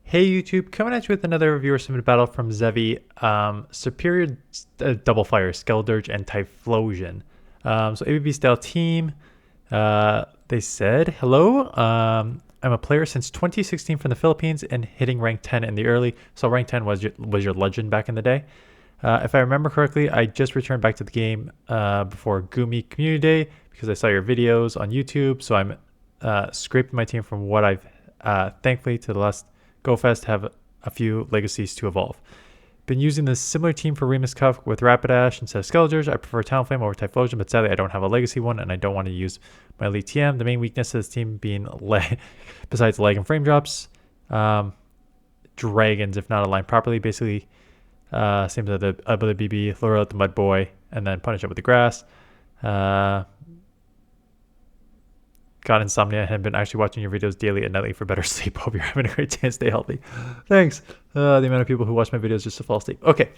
Hey YouTube, coming at you with another viewer submitted battle from Zevi. Superior Double Fire, Skeledirge, and Typhlosion. So ABB style team. They said, hello, I'm a player since 2016 from the Philippines and hitting rank 10 in the early. So rank 10 was your legend back in the day. If I remember correctly, I just returned back to the game before Gumi Community Day because I saw your videos on YouTube. So I'm scraping my team from what I've thankfully to the last GoFest have a few legacies to evolve. Been using this similar team for Remus Cuff with Rapidash instead of Skeledirge. I prefer Talonflame over Typhlosion, but sadly I don't have a legacy one and I don't want to use my Elite TM. The main weakness of this team being besides lag and frame drops, dragons if not aligned properly. Basically, same as the ABB, lure out the Mud Boy and then punish it with the grass. Got insomnia and have been actually watching your videos daily and nightly for better sleep. Hope you're having a great day and stay healthy. Thanks. The amount of people who watch my videos just to fall asleep. Okay.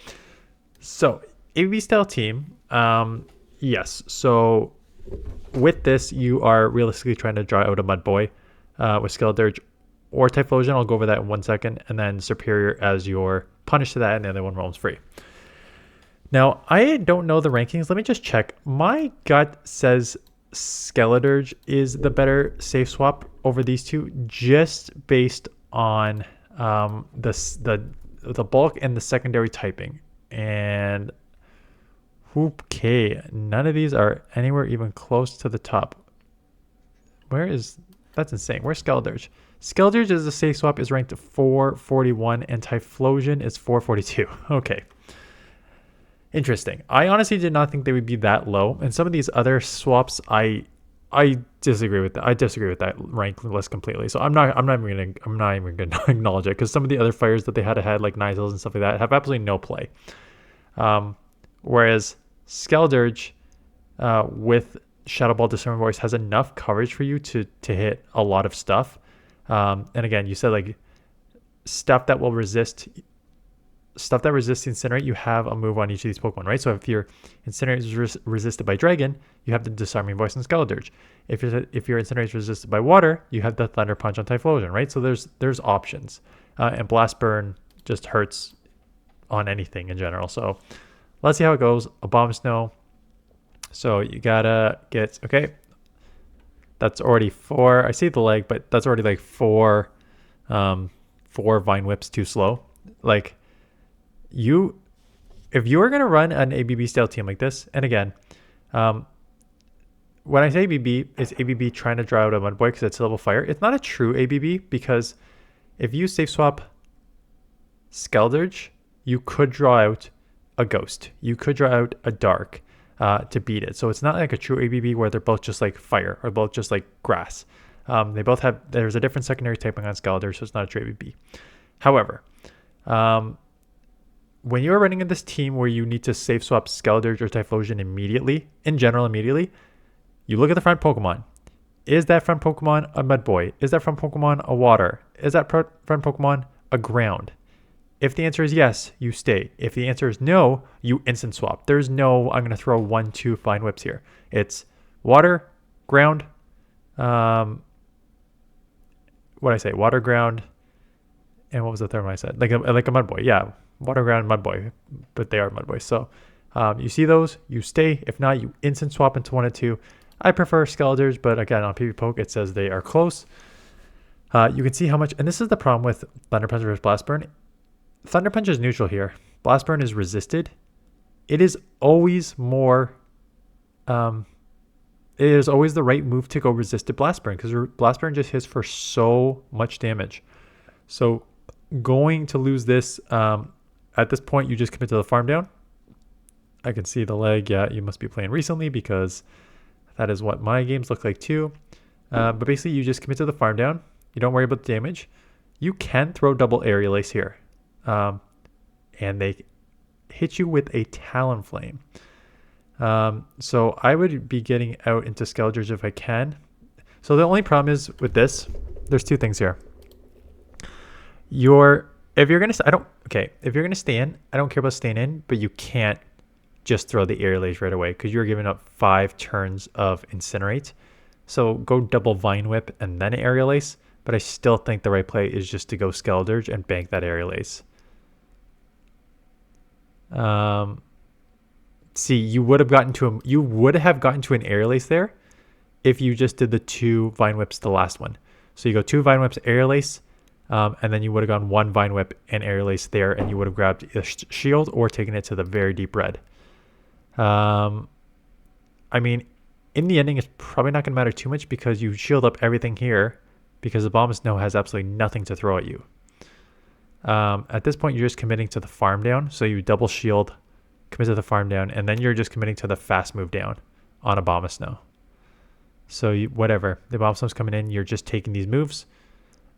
So, ABB style team. Yes. So, with this, you are realistically trying to draw out a Mud Boy with Skeledirge or Typhlosion. I'll go over that in 1 second. And then Superior as your punish to that, and the other one roams free. Now, I don't know the rankings. Let me just check. My gut says Skeledirge is the better safe swap over these two, just based on the bulk and the secondary typing. And okay, none of these are anywhere even close to the top. That's insane. Where's Skeledirge? Skeledirge is a safe swap, is ranked 441, and Typhlosion is 442. Okay. Interesting. I honestly did not think they would be that low. And some of these other swaps, I disagree with that. I disagree with that rank list completely. So I'm not even gonna acknowledge it because some of the other fires that they had ahead, like Nizels and stuff like that, have absolutely no play. Whereas Skeledirge with Shadow Ball Discernment Voice has enough coverage for you to hit a lot of stuff. And again, you said like stuff that resists Incinerate, you have a move on each of these Pokemon, right? So if your Incinerate is resisted by Dragon, you have the Disarming Voice on Skeledirge. If your Incinerate is resisted by Water, you have the Thunder Punch on Typhlosion, right? So there's options. And Blast Burn just hurts on anything in general. So let's see how it goes. A Bomb Snow. So you gotta get, okay. That's already 4. I see the leg, but that's already like 4 Vine Whips too slow. Like, if you are going to run an ABB style team like this, and again, when I say ABB, it's ABB trying to draw out a Mud Boy because it's level fire. It's not a true ABB because if you safe swap Skeledirge, you could draw out a Ghost. You could draw out a Dark to beat it. So it's not like a true ABB where they're both just like fire or both just like grass. They both have, there's a different secondary typing on Skeledirge, so it's not a true ABB. However, when you're running in this team where you need to safe swap Skeledirge or Typhlosion immediately, you look at the front Pokemon. Is that front Pokemon a Mud Boy? Is that front Pokemon a Water? Is that front Pokemon a Ground? If the answer is yes, you stay. If the answer is no, you instant swap. There's no, I'm going to throw 1, 2 Fine Whips here. It's Water, Ground, what did I say? Water, Ground, and what was the third one I said? Like a Mud Boy, yeah. Water, Ground, Mud Boy, but they are Mud Boys. So you see those, you stay. If not, you instant swap into 1 or 2. I prefer Skeledirge, but again, on PB Poke, it says they are close. You can see how much, and this is the problem with Thunder Punch versus Blast Burn. Thunder Punch is neutral here. Blast Burn is resisted. It is always more, it is always the right move to go resisted Blast Burn because Blast Burn just hits for so much damage. So going to lose this, at this point, you just commit to the farm down. I can see the leg. Yeah, you must be playing recently because that is what my games look like too. But basically, you just commit to the farm down. You don't worry about the damage. You can throw double Aerial Ace here. And they hit you with a Talonflame. So I would be getting out into Skeledirge if I can. So the only problem is with this, there's 2 things here. If you're gonna stay in, I don't care about staying in, but you can't just throw the Aerial Ace right away because you're giving up 5 turns of Incinerate. So go double Vine Whip and then Aerial Ace. but I still think the right play is just to go Skeledirge and bank that Aerial Ace. See, you would have gotten to an Aerial Ace there if you just did the 2 Vine Whips the last one. So you go 2 Vine Whips, Aerial Ace, and then you would have gone 1 Vine Whip and Aerial Ace there, and you would have grabbed a shield or taken it to the very deep red. I mean, in the ending, it's probably not going to matter too much because you shield up everything here because the Bomb Snow has absolutely nothing to throw at you. At this point, you're just committing to the farm down. So you double shield, commit to the farm down, and then you're just committing to the fast move down on a Bomb Snow. So whatever, the Bomb Snow's coming in, you're just taking these moves.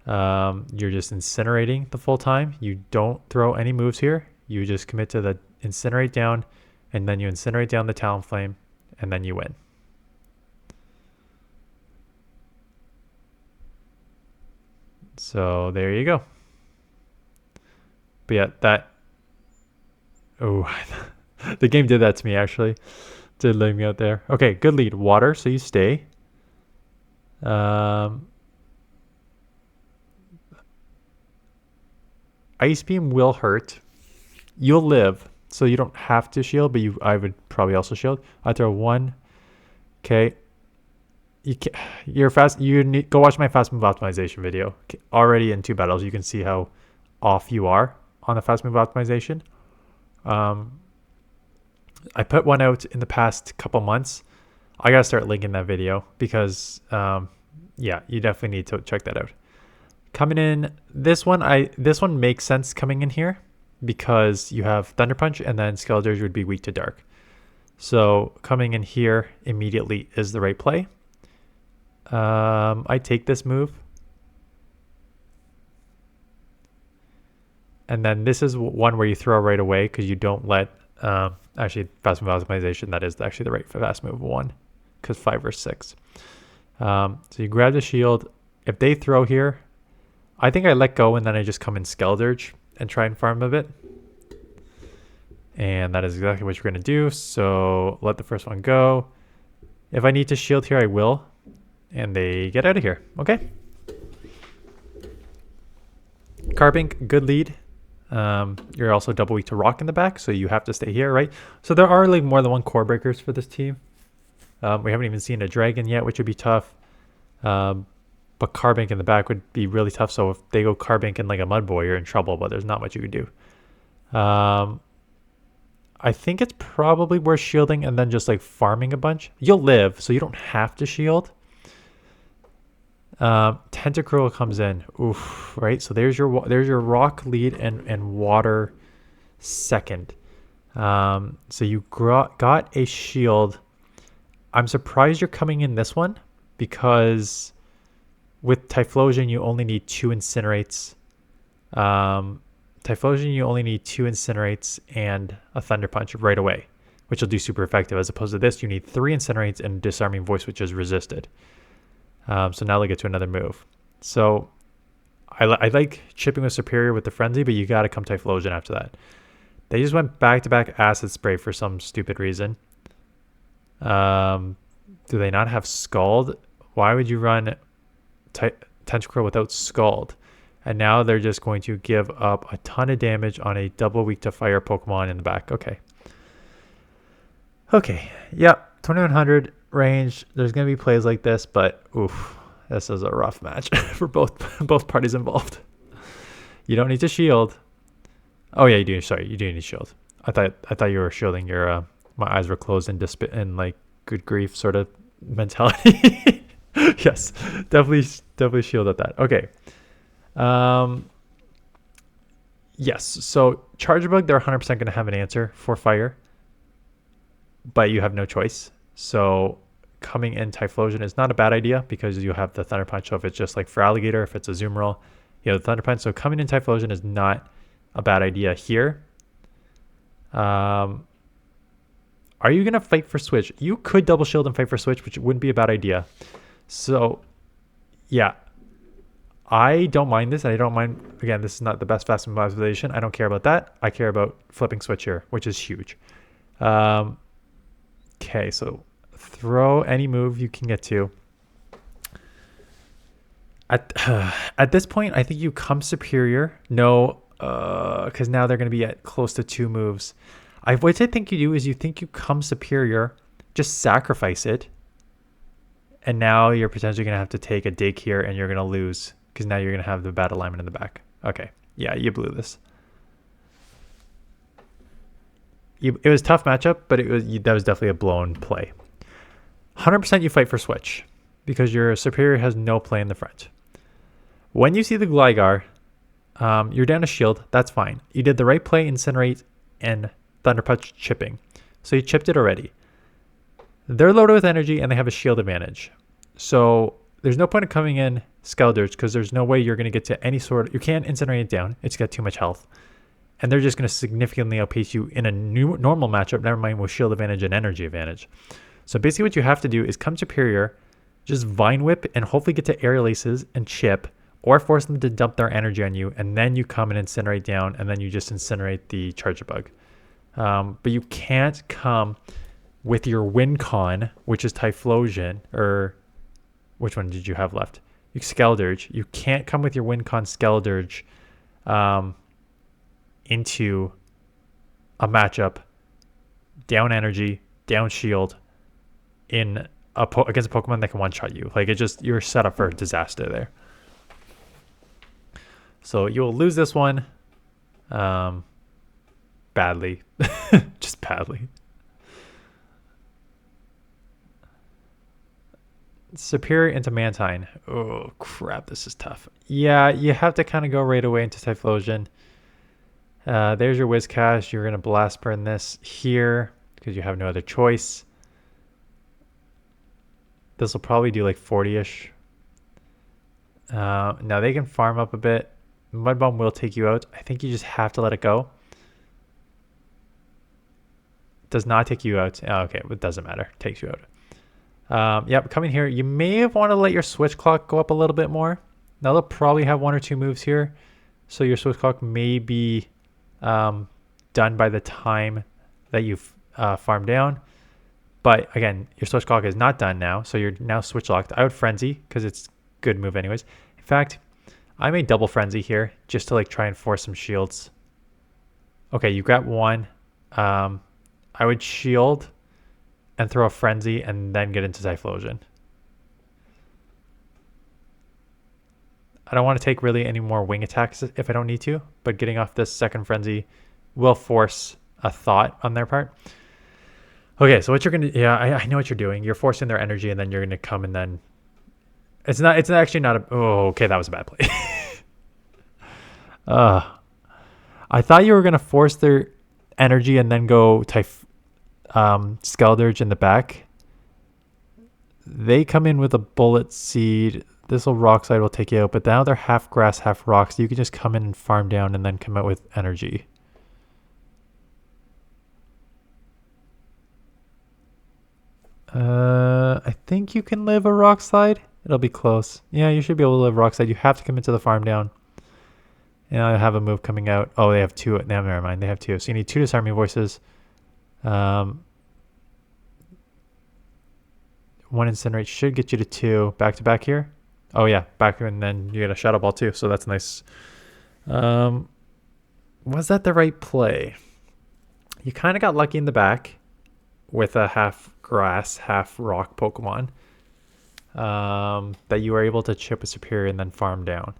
You're just incinerating the full time. You don't throw any moves here. You just commit to the incinerate down, and then you incinerate down the Talonflame, and then you win. So there you go. But yeah, that... Oh, the game did that to me, actually. Did leave me out there. Okay, good lead. Water, so you stay. Ice Beam will hurt. You'll live, so you don't have to shield, but I would probably also shield. I throw 1. Okay. You're fast. You need go watch my fast move optimization video. Okay. Already in 2 battles, you can see how off you are on the fast move optimization. I put one out in the past couple months. I gotta start linking that video because yeah, you definitely need to check that out. Coming in, this one makes sense coming in here because you have Thunder Punch and then Skeledirge would be weak to dark. So coming in here immediately is the right play. I take this move. And then this is one where you throw right away because you don't let, actually fast move optimization, that is actually the right fast move 1 because 5 versus 6. So you grab the shield. If they throw here, I think I let go and then I just come in Skeledirge and try and farm a bit. And that is exactly what you're going to do. So let the first one go. If I need to shield here, I will. And they get out of here. Okay. Carbink, good lead. You're also double weak to rock in the back, so you have to stay here, right? So there are like more than 1 core breakers for this team. We haven't even seen a dragon yet, which would be tough. But Carbink in the back would be really tough. So if they go Carbink in like a Mud Boy, you're in trouble, but there's not much you could do. I think it's probably worth shielding and then just like farming a bunch. You'll live, so you don't have to shield. Tentacruel comes in. Oof, right? So there's your rock lead and water second. So you got a shield. I'm surprised you're coming in this one because with Typhlosion you only need 2 incinerates. Typhlosion you only need 2 incinerates and a Thunder Punch right away, which will do super effective. As opposed to this, you need 3 incinerates and Disarming Voice, which is resisted. So now they get to another move. So I like chipping with Superior with the Frenzy, but you got to come Typhlosion after that. They just went back-to-back Acid Spray for some stupid reason. Do they not have Scald? Why would you run Tentacruel without Scald? And now they're just going to give up a ton of damage on a double weak to fire Pokemon in the back. Okay. Okay. Yep. 2100 range. There's going to be plays like this, but oof, this is a rough match for both parties involved. You don't need to shield. Oh yeah, you do. Sorry, you do need shield. I thought you were shielding your my eyes were closed and like good grief sort of mentality. Yes, definitely shield at that. Okay. Yes, so Charge Bug, they're 100% going to have an answer for fire, but you have no choice. So coming in Typhlosion is not a bad idea because you have the Thunder Punch. So if it's just like for Alligator, if it's a Zoomerl, you have the Thunder Punch. So coming in Typhlosion is not a bad idea here. Are you going to fight for Switch? You could double shield and fight for Switch, which wouldn't be a bad idea. So yeah, I don't mind this. I don't mind, again, this is not the best fast move optimization. I don't care about that. I care about flipping Switch here, which is huge. Okay, so throw any move you can get to. At at this point, I think you come superior. No, because now they're going to be at close to 2 moves. What I think you do is you think you come superior, just sacrifice it, and now you're potentially going to have to take a dig here, and you're going to lose because now you're going to have the bad alignment in the back. Okay, yeah, you blew this. It was a tough matchup, but that was definitely a blown play. 100% you fight for switch because your superior has no play in the front. When you see the Gligar, you're down a shield. That's fine. You did the right play, Incinerate and Thunder Punch chipping. So you chipped it already. They're loaded with energy and they have a shield advantage. So there's no point in coming in Skeledirge because there's no way you're going to get to any sort of... You can't Incinerate it down. It's got too much health. And they're just going to significantly outpace you in a normal matchup, never mind with shield advantage and energy advantage. So basically what you have to do is come superior, just Vine Whip and hopefully get to Aerial Aces and chip, or force them to dump their energy on you, and then you come and Incinerate down, and then you just Incinerate the Charger Bug. But you can't come with your win con, which is Typhlosion, or which one did you have left? Skeledirge. You can't come with your win con Skeledirge into a matchup, down energy, down shield, against a Pokemon that can one-shot you. Like, you're set up for disaster there. So you'll lose this one badly. Just badly. Superior into Mantine. Oh, crap. This is tough. Yeah, you have to kind of go right away into Typhlosion. There's your Whiscash. You're going to Blast Burn this here because you have no other choice. This will probably do like 40-ish. Now they can farm up a bit. Mud Bomb will take you out. I think you just have to let it go. Does not take you out. Oh, okay, it doesn't matter. Takes you out. Yep, coming here. You may have wanted to let your switch clock go up a little bit more. Now they'll probably have 1 or 2 moves here. So your switch clock may be done by the time that you've farmed down. But again, your switch clock is not done now. So you're now switch locked. I would Frenzy because it's a good move anyways. In fact, I may double Frenzy here just to like try and force some shields. Okay, you got 1. I would shield and throw a Frenzy and then get into Typhlosion. I don't want to take really any more wing attacks if I don't need to, but getting off this second Frenzy will force a thought on their part. Okay, so what you're going to... Yeah, I know what you're doing. You're forcing their energy and then you're going to come and then... It's actually not a... Oh, okay, that was a bad play. I thought you were going to force their energy and then go Skeledirge in the back. They come in with a Bullet Seed. This will Rock Slide will take you out, but now they're half grass, half rock, so you can just come in and farm down and then come out with energy. I think you can live a Rock Slide. It'll be close. Yeah, you should be able to live Rock Slide. You have to come into the farm down. And I have a move coming out. Oh, they have 2. No, never mind. They have 2. So you need 2 Disarming Voices. 1 Incinerate should get you to 2. Back to back here. Oh, yeah. Back, and then you get a Shadow Ball too. So that's nice. Was that the right play? You kind of got lucky in the back with a half grass, half rock Pokemon. That you were able to chip a superior and then farm down.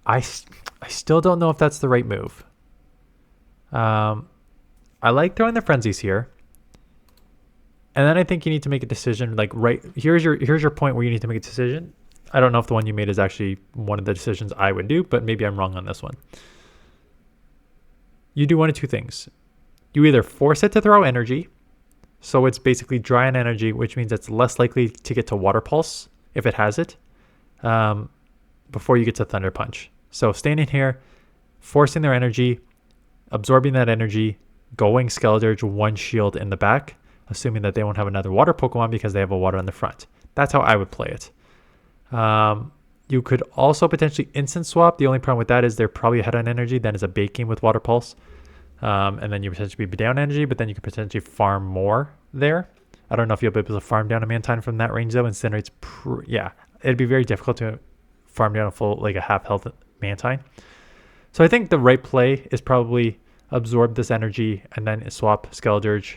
I still don't know if that's the right move. I like throwing the frenzies here. And then I think you need to make a decision. Like here's your point where you need to make a decision. I don't know if the one you made is actually one of the decisions I would do, but maybe I'm wrong on this one. You do one of 2 things. You either force it to throw energy, so it's basically dry on energy, which means it's less likely to get to Water Pulse if it has it, before you get to Thunder Punch. So standing here, forcing their energy, absorbing that energy, going Skeledirge 1 shield in the back, assuming that they won't have another water Pokemon because they have a water on the front. That's how I would play it. You could also potentially instant swap. The only problem with that is they're probably ahead on energy. Then it's a bait game with Water Pulse. And then you potentially be down energy, but then you could potentially farm more there. I don't know if you'll be able to farm down a Mantine from that range though. Incinerate's it'd be very difficult to farm down a full, like a half health Mantine. So I think the right play is probably absorb this energy and then swap Skeledirge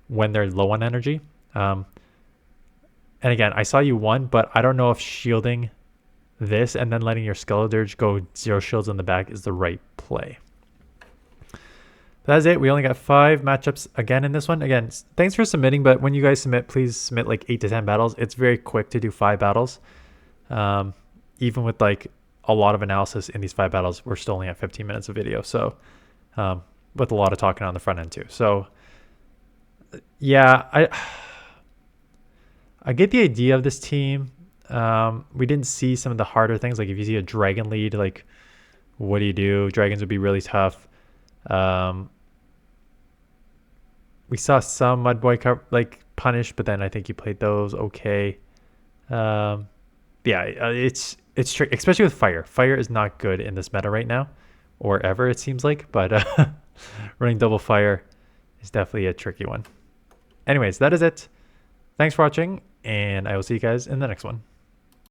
when they're low on energy. And again, I saw you won, but I don't know if shielding this and then letting your Skeledirge go 0 shields in the back is the right play. That's it. We only got 5 matchups again in this one. Again, thanks for submitting, but when you guys submit, please submit like 8 to 10 battles. It's very quick to do 5 battles. Even with like a lot of analysis in these 5 battles, we're still only at 15 minutes of video. So with a lot of talking on the front end too. So yeah, I get the idea of this team. We didn't see some of the harder things. Like if you see a dragon lead, like what do? Dragons would be really tough. We saw some Mudboy like punish, but then I think he played those okay. Yeah, it's tricky, especially with fire. Fire is not good in this meta right now, or ever it seems like. But running double fire is definitely a tricky one. Anyways, that is it. Thanks for watching, and I will see you guys in the next one.